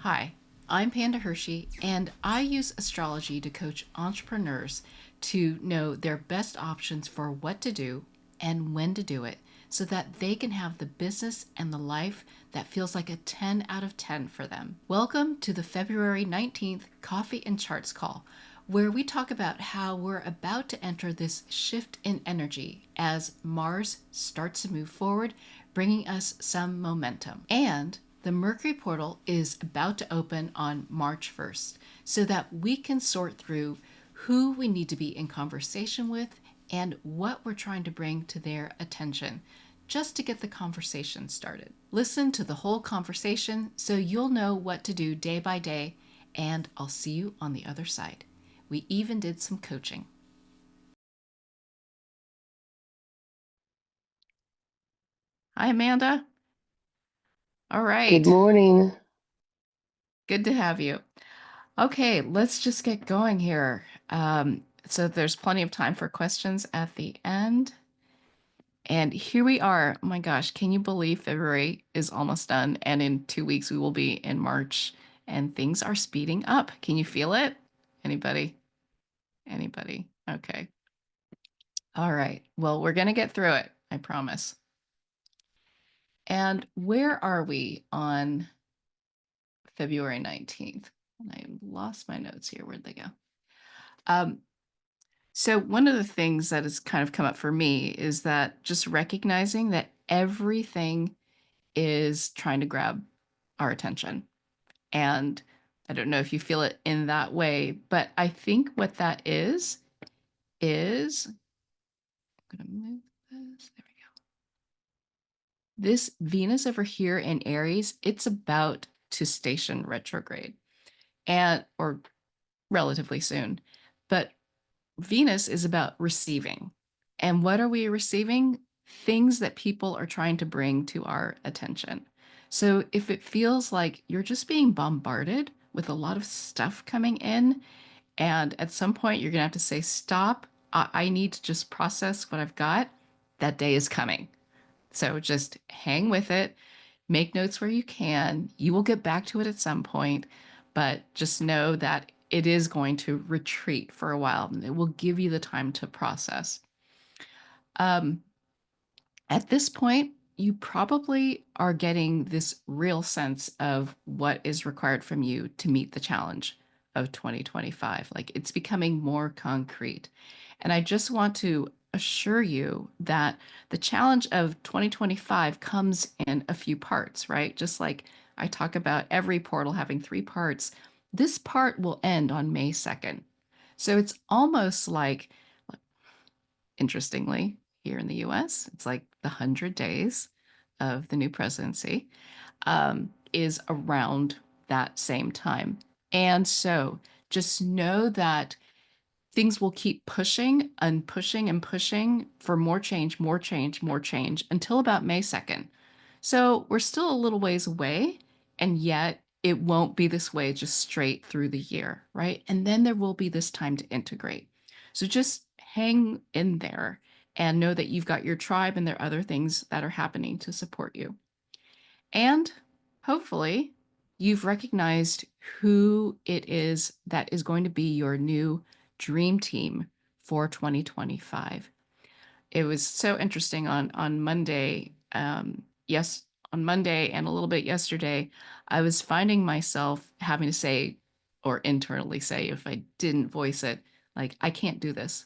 Hi, I'm Panda Hershey, and I use astrology to coach entrepreneurs to know their best options for what to do and when to do it so that they can have the business and the life that feels like a 10 out of 10 for them. Welcome to the February 19th Coffee and Charts call, where we talk about how we're about to enter this shift in energy as Mars starts to move forward, bringing us some momentum. And the Mercury Portal is about to open on March 1st so that we can sort through who we need to be in conversation with and what we're trying to bring to their attention just to get the conversation started. Listen to the whole conversation so you'll know what to do day by day, and I'll see you on the other side. We even did some coaching. Hi, Amanda. All Good right. morning. Good to have you. Okay, let's just get going here. So there's plenty of time for questions at the end. And here we are. Oh my gosh, can you believe February is almost done? And in 2 weeks, we will be in March, and things are speeding up. Can you feel it? Anybody? Anybody? Okay. All right. Well, we're going to get through it, I promise. And where are we on February 19th? I lost my notes here. Where'd they go? Um, So, one of the things that has kind of come up for me is that just recognizing that everything is trying to grab our attention. And I don't know if you feel it in that way, but I think what that is I'm going to move this. There we go. This Venus over here in Aries, it's about to station retrograde and or relatively soon. But Venus is about receiving. And what are we receiving? Things that people are trying to bring to our attention. So if it feels like you're just being bombarded with a lot of stuff coming in, and at some point you're going to have to say, stop, I need to just process what I've got, that day is coming. So just hang with it, make notes where you can. You will get back to it at some point, but just know that it is going to retreat for a while and it will give you the time to process. Um, at this point, you probably are getting this real sense of what is required from you to meet the challenge of 2025. Like it's becoming more concrete. And I just want to assure you that the challenge of 2025 comes in a few parts, right? Just like I talk about every portal having three parts, this part will end on May 2nd. So it's almost like, interestingly, here in the US, it's like the 100 days of the new presidency is around that same time. And so just know that things will keep pushing and pushing and pushing for more change, more change, more change until about May 2nd. So we're still a little ways away, and yet it won't be this way just straight through the year, right? And then there will be this time to integrate. So just hang in there and know that you've got your tribe and there are other things that are happening to support you. And hopefully, you've recognized who it is that is going to be your new dream team for 2025. It was so interesting on Monday. Yes, on Monday and a little bit yesterday, I was finding myself having to say, or internally say, if I didn't voice it, like I can't do this.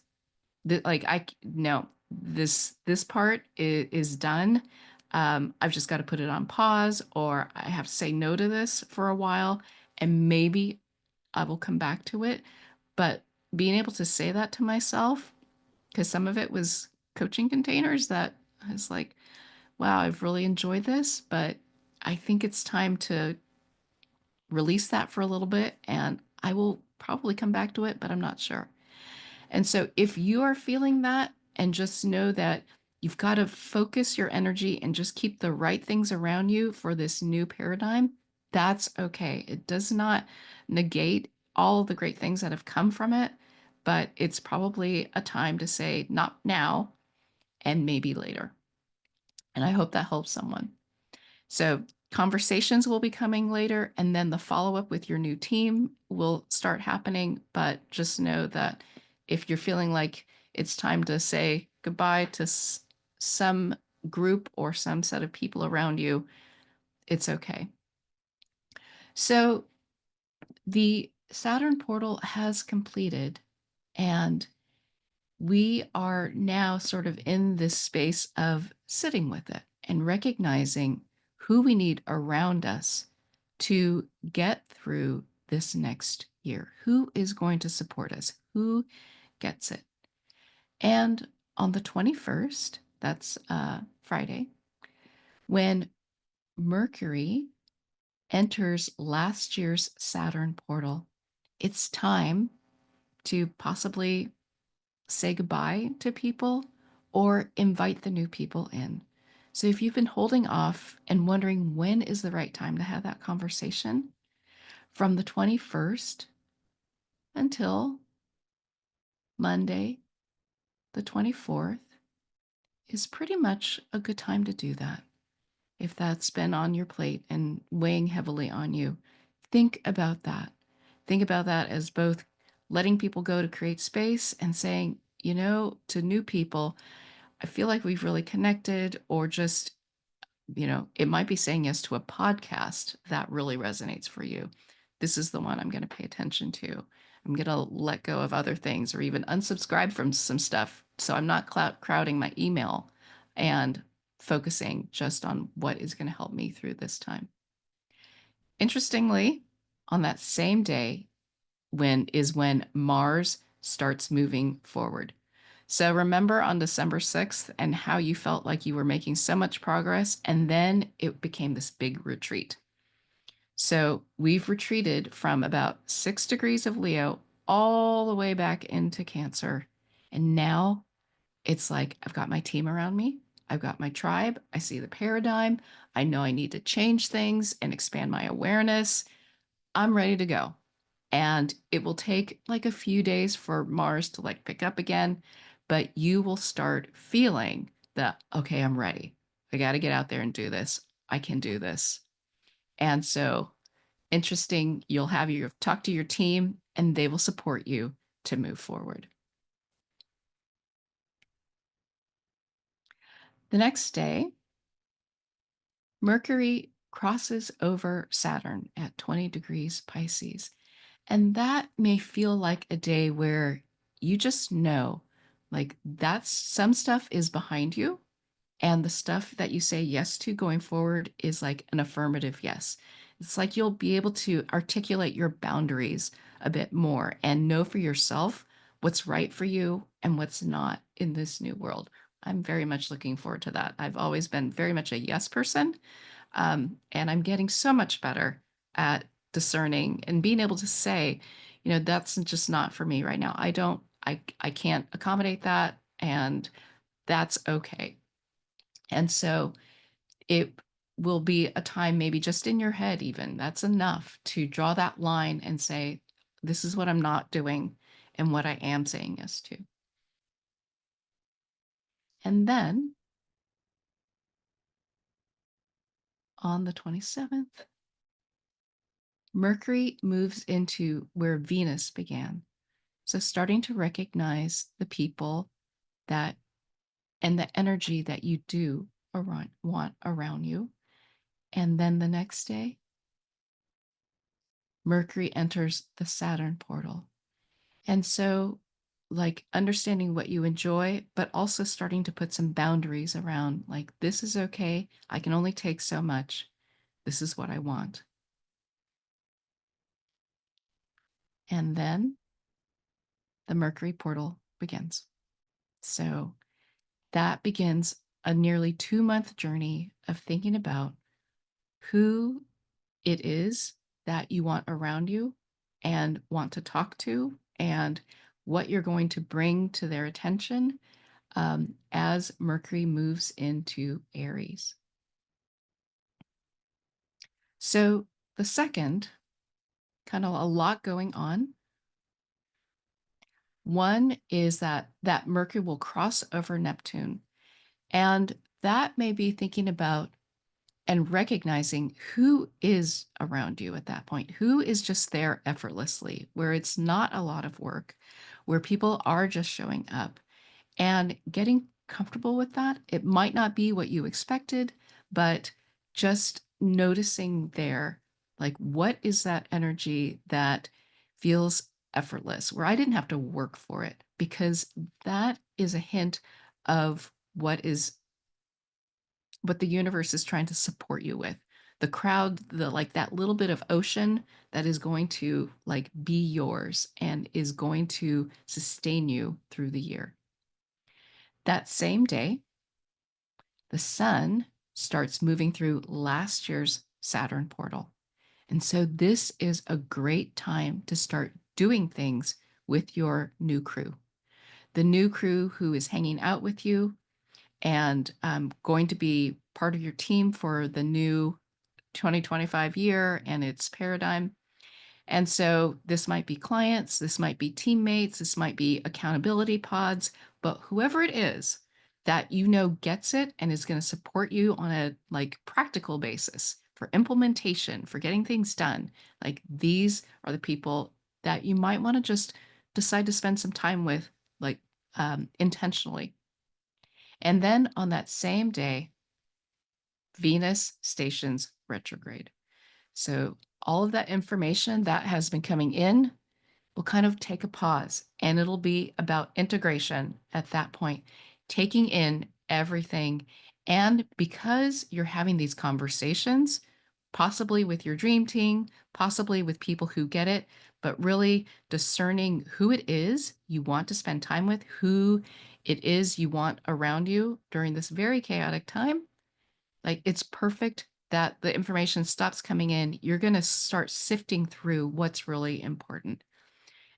Like I no, this part is done. I've just got to put it on pause, or I have to say no to this for a while, and maybe I will come back to it. But being able to say that to myself, because some of it was coaching containers that I was like, wow, I've really enjoyed this, but I think it's time to release that for a little bit, and I will probably come back to it, but I'm not sure. And so if you are feeling that, and just know that you've got to focus your energy and just keep the right things around you for this new paradigm, that's okay. It does not negate all the great things that have come from it, but it's probably a time to say, not now, and maybe later. And I hope that helps someone. So Conversations will be coming later, and then the follow-up with your new team will start happening, but just know that if you're feeling like it's time to say goodbye to some group or some set of people around you, it's okay. So the Saturn portal has completed, and we are now sort of in this space of sitting with it and recognizing who we need around us to get through this next year. Who is going to support us? Who gets it? And on the 21st, that's Friday, when Mercury enters last year's Saturn portal, it's time to possibly say goodbye to people or invite the new people in. So if you've been holding off and wondering when is the right time to have that conversation, from the 21st until Monday, the 24th, is pretty much a good time to do that. If that's been on your plate and weighing heavily on you, think about that. Think about that as both letting people go to create space and saying, to new people, I feel like we've really connected, or just, it might be saying yes to a podcast that really resonates for you. This is the one I'm going to pay attention to. I'm going to let go of other things or even unsubscribe from some stuff. So I'm not crowding my email and focusing just on what is going to help me through this time. Interestingly, on that same day when Mars starts moving forward. So remember on December 6th and how you felt like you were making so much progress, and then it became this big retreat. So we've retreated from about 6 degrees of Leo all the way back into Cancer. And now it's like I've got my team around me. I've got my tribe. I see the paradigm. I know I need to change things and expand my awareness. I'm ready to go. And it will take like a few days for Mars to like pick up again, but you will start feeling that, okay, I'm ready. I got to get out there and do this. I can do this. And so interesting, you'll have your talk to your team and they will support you to move forward. The next day, Mercury crosses over Saturn at 20 degrees Pisces. And that may feel like a day where you just know, like, that's some stuff is behind you. And the stuff that you say yes to going forward is like an affirmative yes. It's like you'll be able to articulate your boundaries a bit more and know for yourself what's right for you and what's not in this new world. I'm very much looking forward to that. I've always been very much a yes person. And I'm getting so much better at discerning and being able to say, that's just not for me right now. I can't accommodate that. And that's okay. And so it will be a time, maybe just in your head, even that's enough to draw that line and say, this is what I'm not doing and what I am saying yes to. And then on the 27th, Mercury moves into where Venus began. So starting to recognize the people that and the energy that you do want around you. And then the next day, Mercury enters the Saturn portal. And so, like, understanding what you enjoy, but also starting to put some boundaries around, like, this is okay. I can only take so much. This is what I want. And then the Mercury portal begins. So that begins a nearly 2-month journey of thinking about who it is that you want around you and want to talk to, and what you're going to bring to their attention as Mercury moves into Aries. So the second, kind of a lot going on. One is that Mercury will cross over Neptune, and that may be thinking about and recognizing who is around you at that point, who is just there effortlessly, where it's not a lot of work, where people are just showing up and getting comfortable with that. It might not be what you expected, but just noticing there, like, what is that energy that feels effortless, where I didn't have to work for it, because that is a hint of what the universe is trying to support you with. The crowd, the like that little bit of ocean that is going to like be yours and is going to sustain you through the year. That same day, the sun starts moving through last year's Saturn portal. And so this is a great time to start doing things with your new crew. The new crew who is hanging out with you and going to be part of your team for the new 2025 year and its paradigm. And so this might be clients, this might be teammates, this might be accountability pods, but whoever it is that you know gets it and is going to support you on a like practical basis for implementation, for getting things done. Like these are the people that you might want to just decide to spend some time with, like intentionally. And then on that same day, Venus stations retrograde. So all of that information that has been coming in will kind of take a pause, and it'll be about integration at that point, taking in everything. And because you're having these conversations, possibly with your dream team, possibly with people who get it, but really discerning who it is you want to spend time with, who it is you want around you during this very chaotic time, like, it's perfect that the information stops coming in. You're gonna start sifting through what's really important.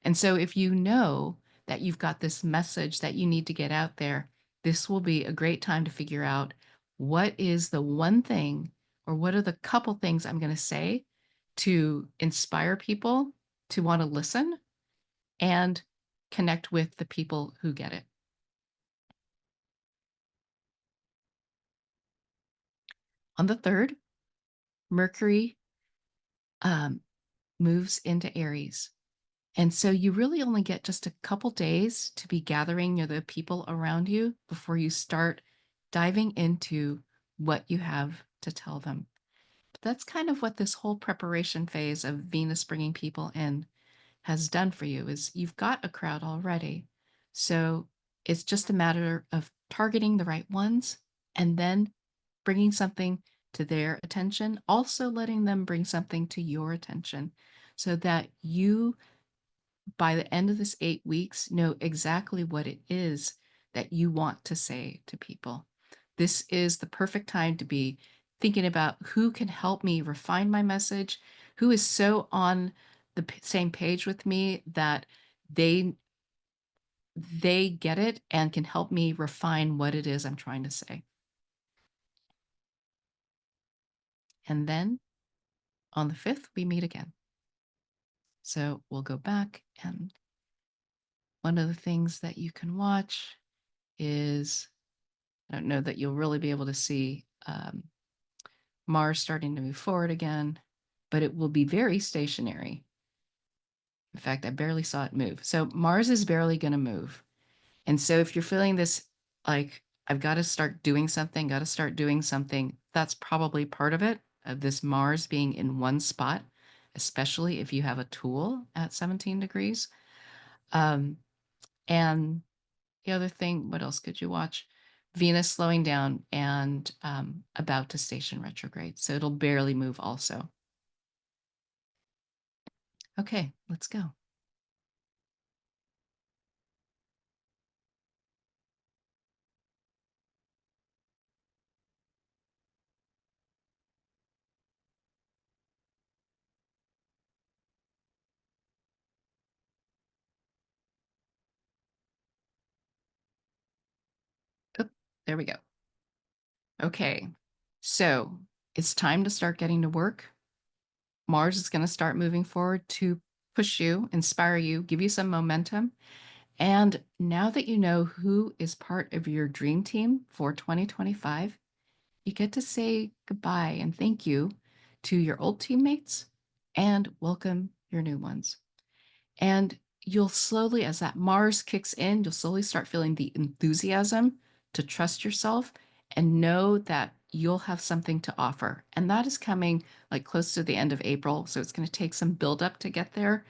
And so if you know that you've got this message that you need to get out there, this will be a great time to figure out what is the one thing or what are the couple things I'm gonna say to inspire people to wanna listen and connect with the people who get it. On the 3rd, Mercury, um, moves into Aries. And so you really only get just a couple days to be gathering the people around you before you start diving into what you have to tell them. But that's kind of what this whole preparation phase of Venus bringing people in has done for you is you've got a crowd already. So it's just a matter of targeting the right ones and then bringing something to their attention, also letting them bring something to your attention so that you by the end of this 8 weeks, know exactly what it is that you want to say to people. This is the perfect time to be thinking about who can help me refine my message, who is so on the same page with me that they they get it and can help me refine what it is I'm trying to say. And then on the 5th, we meet again. So we'll go back, and one of the things that you can watch is I don't know that you'll really be able to see Mars starting to move forward again, but it will be very stationary. In fact, I barely saw it move. So Mars is barely going to move. And so if you're feeling this, like, I've got to start doing something, got to start doing something, that's probably part of it, of this Mars being in one spot, especially if you have a tool at 17 degrees. Um, and the other thing, what else could you watch? Venus slowing down and about to station retrograde. So it'll barely move also. Okay, let's go. Oop, there we go. Okay, so it's time to start getting to work. Mars is going to start moving forward to push you, inspire you, give you some momentum. And now that you know who is part of your dream team for 2025, you get to say goodbye and thank you to your old teammates and welcome your new ones. And you'll slowly, as that Mars kicks in, you'll slowly start feeling the enthusiasm to trust yourself and know that you'll have something to offer. And that is coming like close to the end of April. So it's going to take some buildup to get there.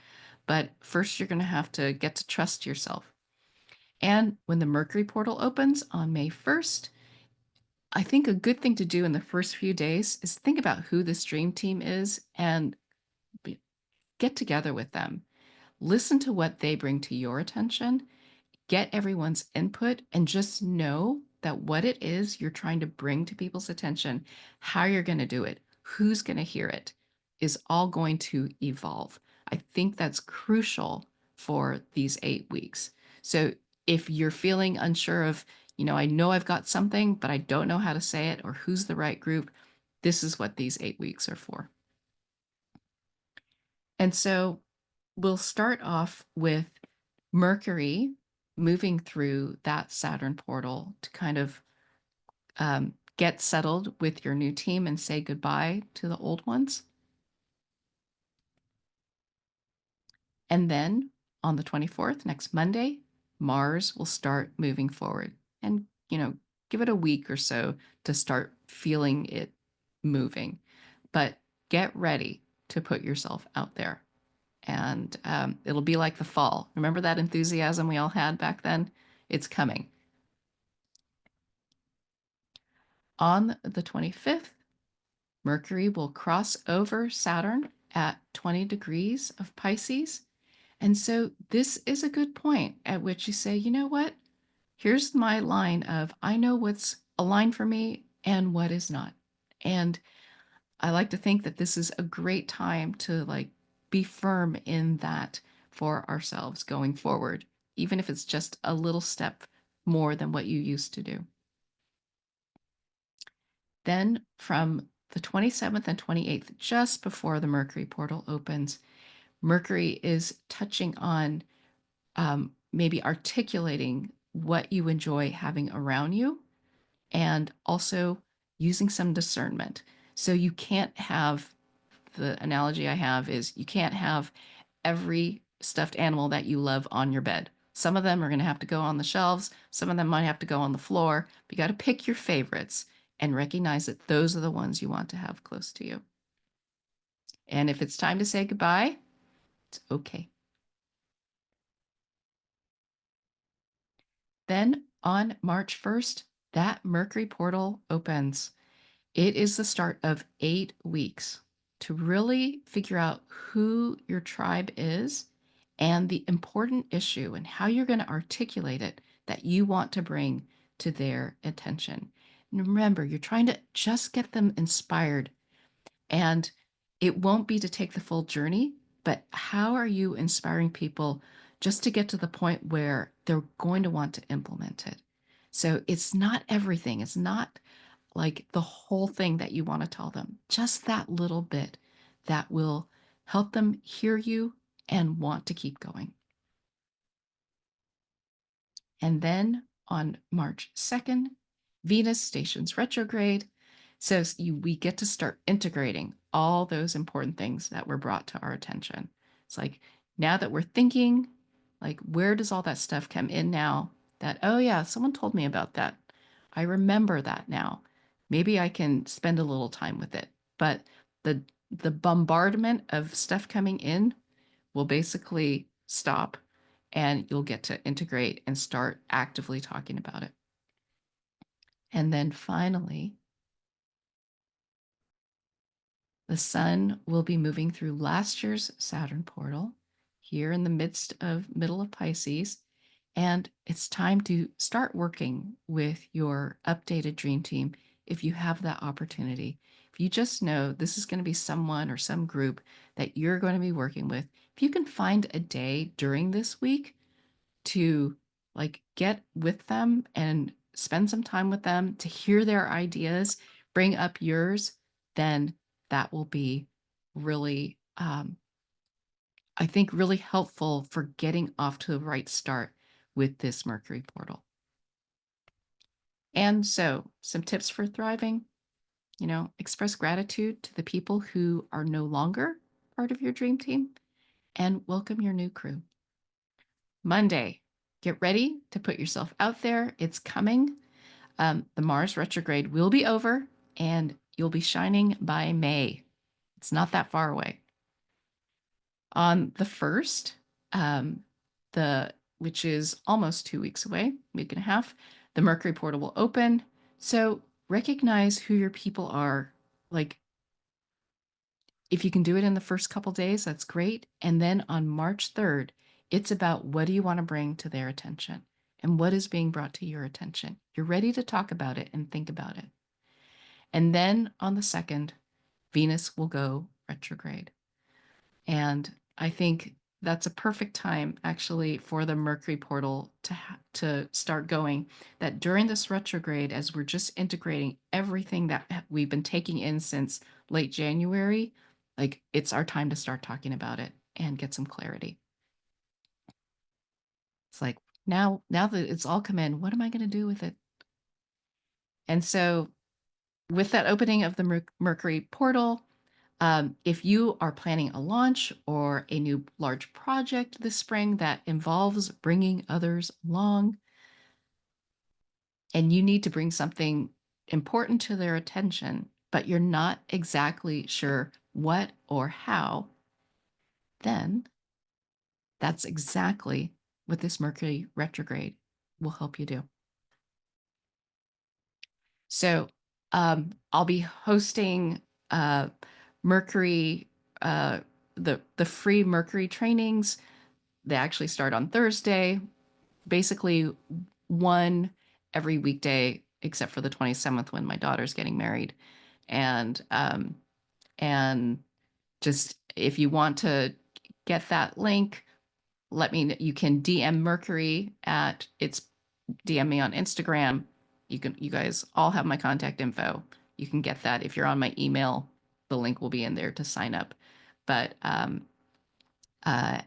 But first, you're going to have to get to trust yourself. And when the Mercury portal opens on May 1st, I think a good thing to do in the first few days is think about who this dream team is and get together with them. Listen to what they bring to your attention, get everyone's input, and just know that what it is you're trying to bring to people's attention, how you're going to do it, who's going to hear it, is all going to evolve. I think that's crucial for these 8 weeks. So if you're feeling unsure of, I know I've got something, but I don't know how to say it or who's the right group, this is what these 8 weeks are for. And so we'll start off with Mercury moving through that Saturn portal to kind of get settled with your new team and say goodbye to the old ones. And then on the 24th, next Monday, Mars will start moving forward and, give it a week or so to start feeling it moving. But get ready to put yourself out there. And it'll be like the fall. Remember that enthusiasm we all had back then? It's coming. On the 25th, Mercury will cross over Saturn at 20 degrees of Pisces. And so this is a good point at which you say, you know what? Here's my line of I know what's aligned for me and what is not. And I like to think that this is a great time to be firm in that for ourselves going forward, even if it's just a little step more than what you used to do. Then from the 27th and 28th, just before the Mercury portal opens, Mercury is touching on maybe articulating what you enjoy having around you and also using some discernment. So you can't have the analogy I have is you can't have every stuffed animal that you love on your bed. Some of them are going to have to go on the shelves. Some of them might have to go on the floor. But you got to pick your favorites and recognize that those are the ones you want to have close to you. And if it's time to say goodbye, it's okay. Then on March 1st, that Mercury portal opens. It is the start of 8 weeks to really figure out who your tribe is and the important issue and how you're going to articulate it that you want to bring to their attention. And remember, you're trying to just get them inspired, and it won't be to take the full journey, but how are you inspiring people just to get to the point where they're going to want to implement it? So it's not everything. It's not like the whole thing that you want to tell them, just that little bit that will help them hear you and want to keep going. And then on March 2nd, Venus stations retrograde. So we get to start integrating all those important things that were brought to our attention. It's like now that we're thinking, like, where does all that stuff come in now? That, oh, yeah, someone told me about that. I remember that now. Maybe I can spend a little time with it. But the bombardment of stuff coming in will basically stop and you'll get to integrate and start actively talking about it. And then finally, the sun will be moving through last year's Saturn portal here in the middle of Pisces. And it's time to start working with your updated dream team if you have that opportunity. If you just know this is going to be someone or some group that you're going to be working with, if you can find a day during this week to get with them and spend some time with them to hear their ideas, bring up yours, then that will be really, I think, really helpful for getting off to the right start with this Mercury portal. And so, some tips for thriving. express gratitude to the people who are no longer part of your dream team and welcome your new crew. Monday, get ready to put yourself out there. It's coming. The Mars retrograde will be over and you'll be shining by May. It's not that far away. On the 1st, which is almost 2 weeks away, week and a half, the Mercury portal will open. So recognize who your people are. Like, if you can do it in the first couple days, that's great. And then on March 3rd, it's about what do you want to bring to their attention and what is being brought to your attention. You're ready to talk about it and think about it. And then on the 2nd, Venus will go retrograde. And I think that's a perfect time actually for the Mercury portal to start going. That during this retrograde, as we're just integrating everything that we've been taking in since late January, like it's our time to start talking about it and get some clarity. It's like now that it's all come in, what am I going to do with it? And so with that opening of the Mercury portal, if you are planning a launch or a new large project this spring that involves bringing others along, and you need to bring something important to their attention, but you're not exactly sure what or how, then that's exactly what this Mercury retrograde will help you do. So I'll be hosting Mercury, the free Mercury trainings. They actually start on Thursday, basically one every weekday except for the 27th when my daughter's getting married. And just if you want to get that link, let me know. You can DM Mercury at it's DM me on Instagram. You guys all have my contact info. You can get that if you're on my email. The link will be in there to sign up. But uh,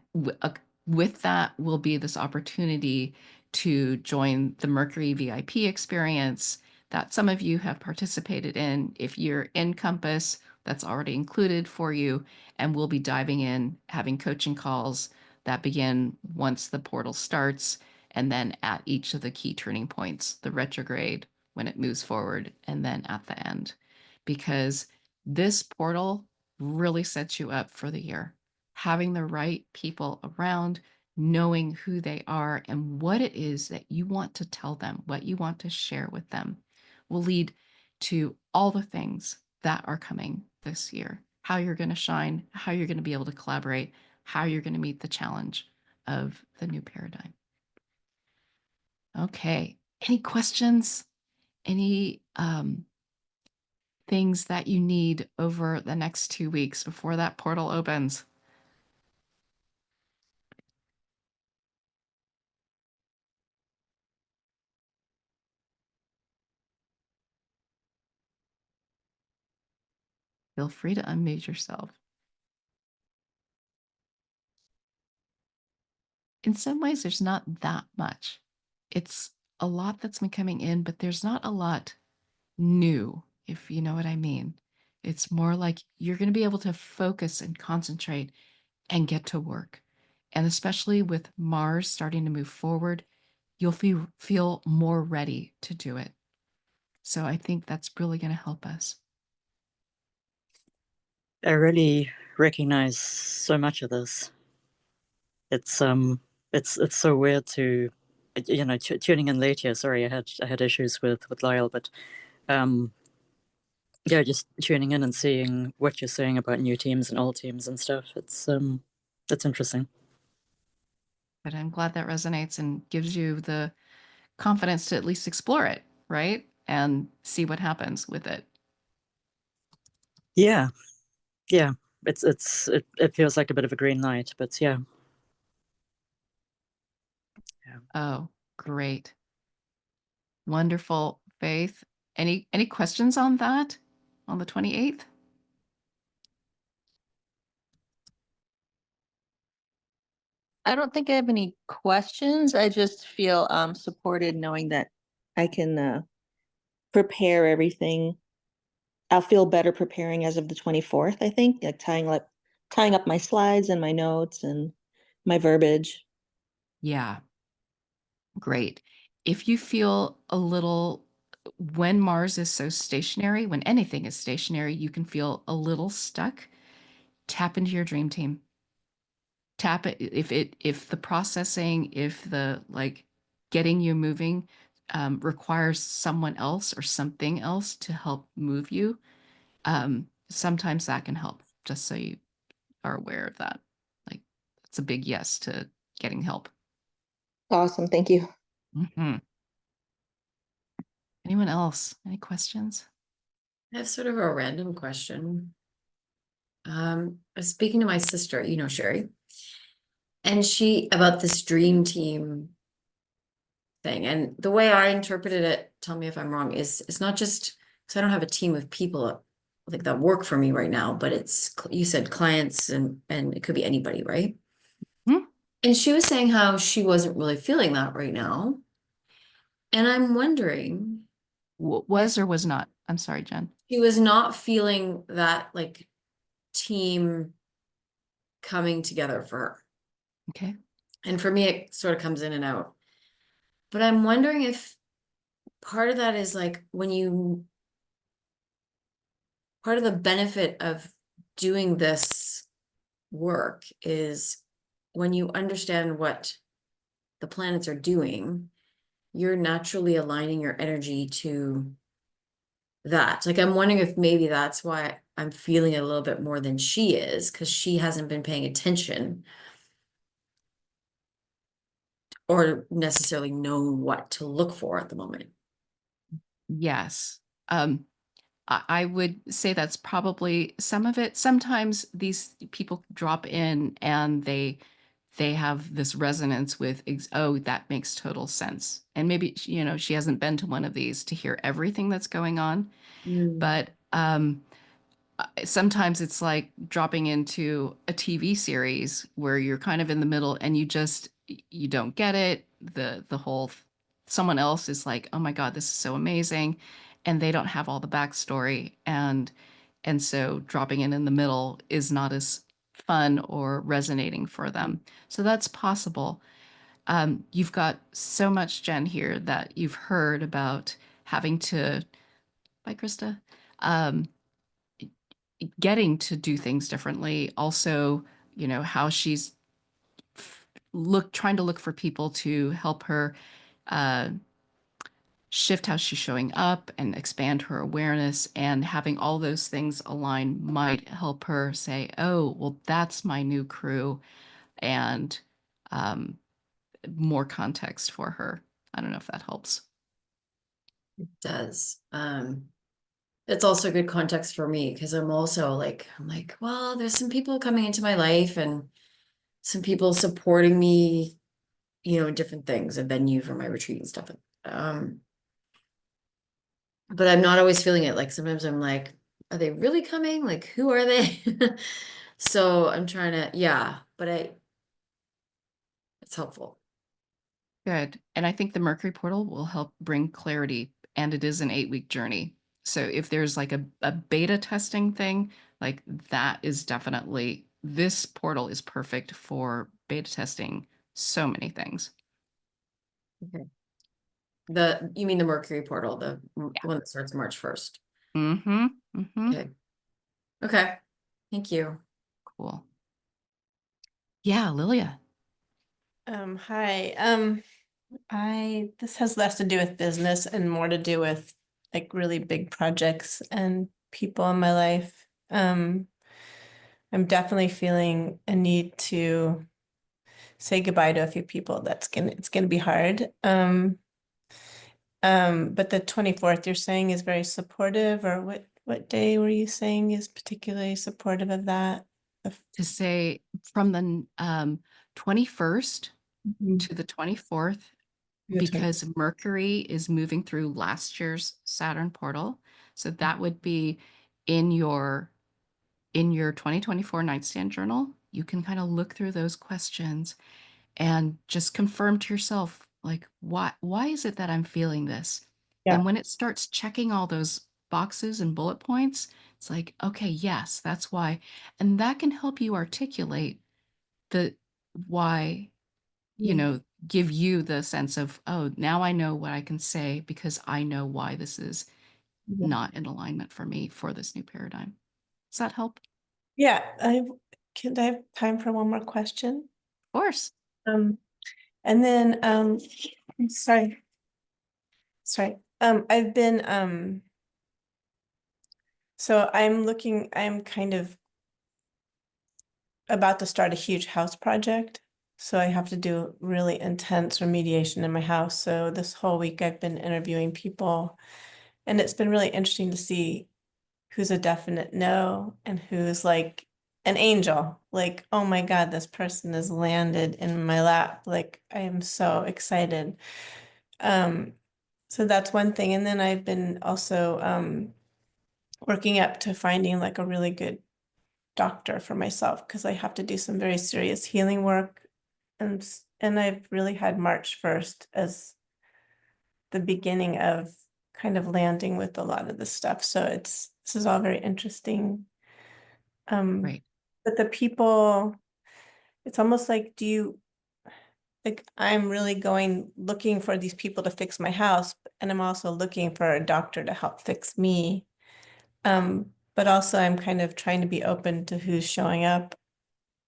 with that will be this opportunity to join the Mercury VIP experience that some of you have participated in. If you're in Compass, that's already included for you. And we'll be diving in, having coaching calls that begin once the portal starts, and then at each of the key turning points, the retrograde, when it moves forward, and then at the end. Because this portal really sets you up for the year. Having the right people around, knowing who they are and what it is that you want to tell them, what you want to share with them, will lead to all the things that are coming this year. How you're going to shine, how you're going to be able to collaborate, how you're going to meet the challenge of the new paradigm. Okay. Any questions? Any things that you need over the next 2 weeks before that portal opens? Feel free to unmute yourself. In some ways, there's not that much. It's a lot that's been coming in, but there's not a lot new, if you know what I mean. It's more like you're going to be able to focus and concentrate and get to work. And especially with Mars starting to move forward, you'll feel more ready to do it. So I think that's really going to help us. I really recognize so much of this. It's so weird to, tuning in late here. Sorry, I had issues with Lyle, but yeah, just tuning in and seeing what you're saying about new teams and old teams and stuff. It's interesting. But I'm glad that resonates and gives you the confidence to at least explore it, right? And see what happens with it. Yeah, yeah. It feels like a bit of a green light, but yeah. Oh, great. Wonderful, Faith. Any questions on that on the 28th? I don't think I have any questions. I just feel supported knowing that I can prepare everything I'll feel better preparing as of the 24th, I think, like tying up my slides and my notes and my verbiage. Yeah, great. If you feel a little, when Mars is so stationary, when anything is stationary, you can feel a little stuck, tap into your dream team. Tap it if the processing, if the like getting you moving requires someone else or something else to help move you, sometimes that can help, just so you are aware of that. Like, it's a big yes to getting help. Awesome. Thank you. Mhm. Anyone else? Any questions? I have sort of a random question. I was speaking to my sister, you know, Sherry, and she about this dream team thing. And the way I interpreted it, tell me if I'm wrong, is it's not just because I don't have a team of people like that work for me right now, but it's you said clients and it could be anybody, right? Hmm? And she was saying how she wasn't really feeling that right now. And I'm wondering if Was or was not? I'm sorry, Jen. she was not feeling that like team coming together for her. Okay. And for me, it sort of comes in and out. But I'm wondering if part of that is like when you, part of the benefit of doing this work is when you understand what the planets are doing, you're naturally aligning your energy to that. Like, I'm wondering if maybe that's why I'm feeling it a little bit more than she is, because she hasn't been paying attention or necessarily known what to look for at the moment. Yes. I would say that's probably some of it. Sometimes these people drop in and they have this resonance with, oh, that makes total sense. And maybe, she hasn't been to one of these to hear everything that's going on. Mm. But sometimes it's like dropping into a TV series where you're kind of in the middle and you don't get it. The whole someone else is like, oh my God, this is so amazing, and they don't have all the backstory, and so dropping in the middle is not as fun or resonating for them. So that's possible. You've got so much, Jen, here that you've heard about having to. Bye, Krista. Um, Getting to do things differently. Also, how she's trying to look for people to help her uh, shift how she's showing up and expand her awareness, and having all those things align might help her say, oh, well, that's my new crew, and um, more context for her. I don't know if that helps. It does. It's also good context for me because I'm also like, well, there's some people coming into my life and some people supporting me, in different things, a venue for my retreat and stuff. Um, but I'm not always feeling it. Like sometimes I'm like, are they really coming? Like, who are they? So I'm trying to, yeah, but it's helpful. Good. And I think the Mercury portal will help bring clarity, and it is an 8-week journey. So if there's like a beta testing thing, like that is definitely, this portal is perfect for beta testing so many things. Okay. You mean the Mercury portal, the one that starts March 1st. Mm-hmm. Mm-hmm. Okay. Okay. Thank you. Cool. Yeah, Lilia. Hi. This has less to do with business and more to do with like really big projects and people in my life. I'm definitely feeling a need to say goodbye to a few people. It's gonna be hard. But the 24th you're saying is very supportive, or what day were you saying is particularly supportive of that? To say from the 21st Mhm. to the 24th, The 20 because Mercury is moving through last year's Saturn portal. So that would be in your 2024 nightstand journal. You can kind of look through those questions and just confirm to yourself, like, why is it that I'm feeling this? Yeah. And when it starts checking all those boxes and bullet points, it's like, okay, yes, that's why. And that can help you articulate the why, you Yeah. know, give you the sense of, oh, now I know what I can say because I know why this is Yeah. not in alignment for me for this new paradigm. Does that help? Yeah, I have time for one more question? Of course. Um, and then, sorry. I've been, so I'm kind of about to start a huge house project. So I have to do really intense remediation in my house. So this whole week I've been interviewing people, and it's been really interesting to see who's a definite no and who's like an angel. Like, oh my God, this person has landed in my lap. Like, I am so excited. Um, so that's one thing. And then I've been also working up to finding like a really good doctor for myself because I have to do some very serious healing work. And I've really had March 1st as the beginning of kind of landing with a lot of this stuff. So this is all very interesting. Right. But the people, it's almost like, like I'm really looking for these people to fix my house, and I'm also looking for a doctor to help fix me. But also I'm kind of trying to be open to who's showing up.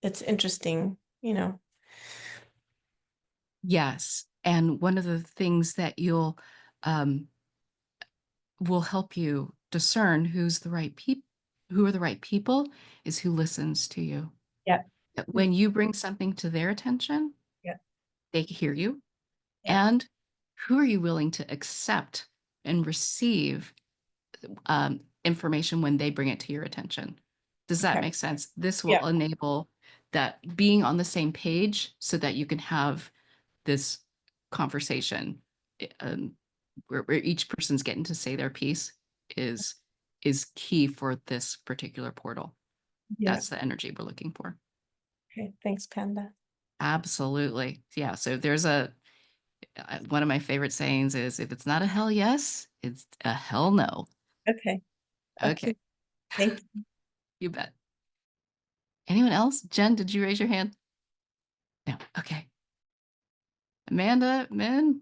It's interesting, you know. Yes. And one of the things that you'll will help you discern who are the right people is who listens to you. Yeah. That when you bring something to their attention, Yeah. they hear you. Yeah. And who are you willing to accept and receive information when they bring it to your attention? Does that Okay. make sense? This Yeah. will enable that being on the same page so that you can have this conversation where each person's getting to say their piece is key for this particular portal. Yeah. That's the energy we're looking for. Okay. Thanks, Panda. Absolutely. Yeah. So there's one of my favorite sayings is if it's not a hell yes, it's a hell no. Okay. Okay. Thank you. You bet. Anyone else? Jen, did you raise your hand? No. Okay. Amanda, Min,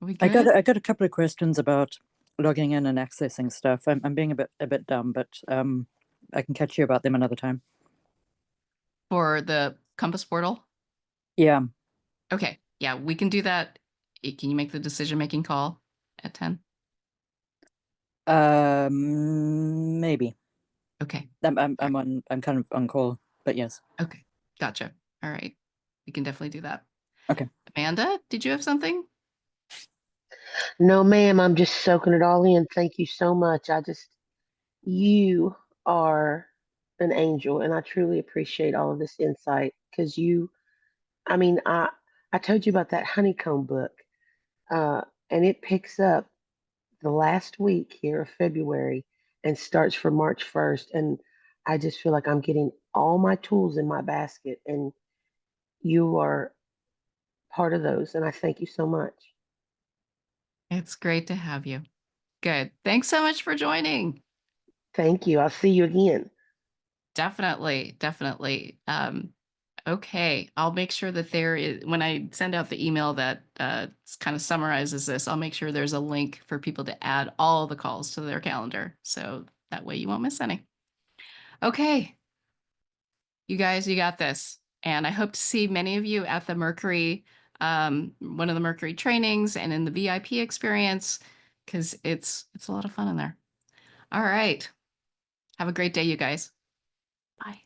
are we I got good? I got a couple of questions about logging in and accessing stuff. I'm being a bit dumb, but I can catch you about them another time. For the compass portal? Yeah. Okay. Yeah, we can do that. Can you make the decision-making call at 10? Maybe. Okay. I'm kind of on call, but yes. Okay. Gotcha. All right. We can definitely do that. Okay. Amanda, did you have something? No, ma'am, I'm just soaking it all in. Thank you so much. You are an angel, and I truly appreciate all of this insight because I mean, I told you about that honeycomb book, uh, and it picks up the last week here of February and starts for March 1st. And I just feel like I'm getting all my tools in my basket, and you are part of those. And I thank you so much. It's great to have you. Good. Thanks so much for joining. Thank you. I'll see you again. Definitely, definitely. Okay, I'll make sure that there is, when I send out the email that kind of summarizes this, I'll make sure there's a link for people to add all the calls to their calendar. So that way you won't miss any. Okay, you guys, you got this. And I hope to see many of you at the Mercury, one of the Mercury trainings and in the VIP experience, because it's a lot of fun in there. All right. Have a great day, you guys. Bye.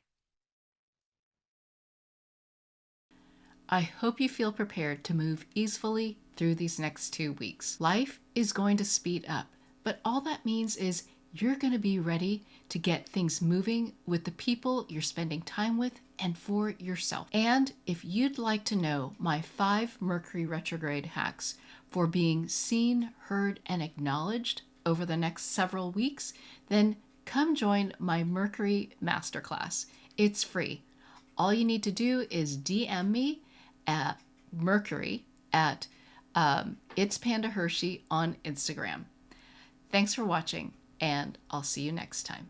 I hope you feel prepared to move easily through these next 2 weeks. Life is going to speed up, but all that means is you're going to be ready to get things moving with the people you're spending time with and for yourself. And if you'd like to know my 5 Mercury retrograde hacks for being seen, heard, and acknowledged over the next several weeks, then come join my Mercury Masterclass. It's free. All you need to do is DM me at Mercury at It's Panda Hershey on Instagram. Thanks for watching, and I'll see you next time.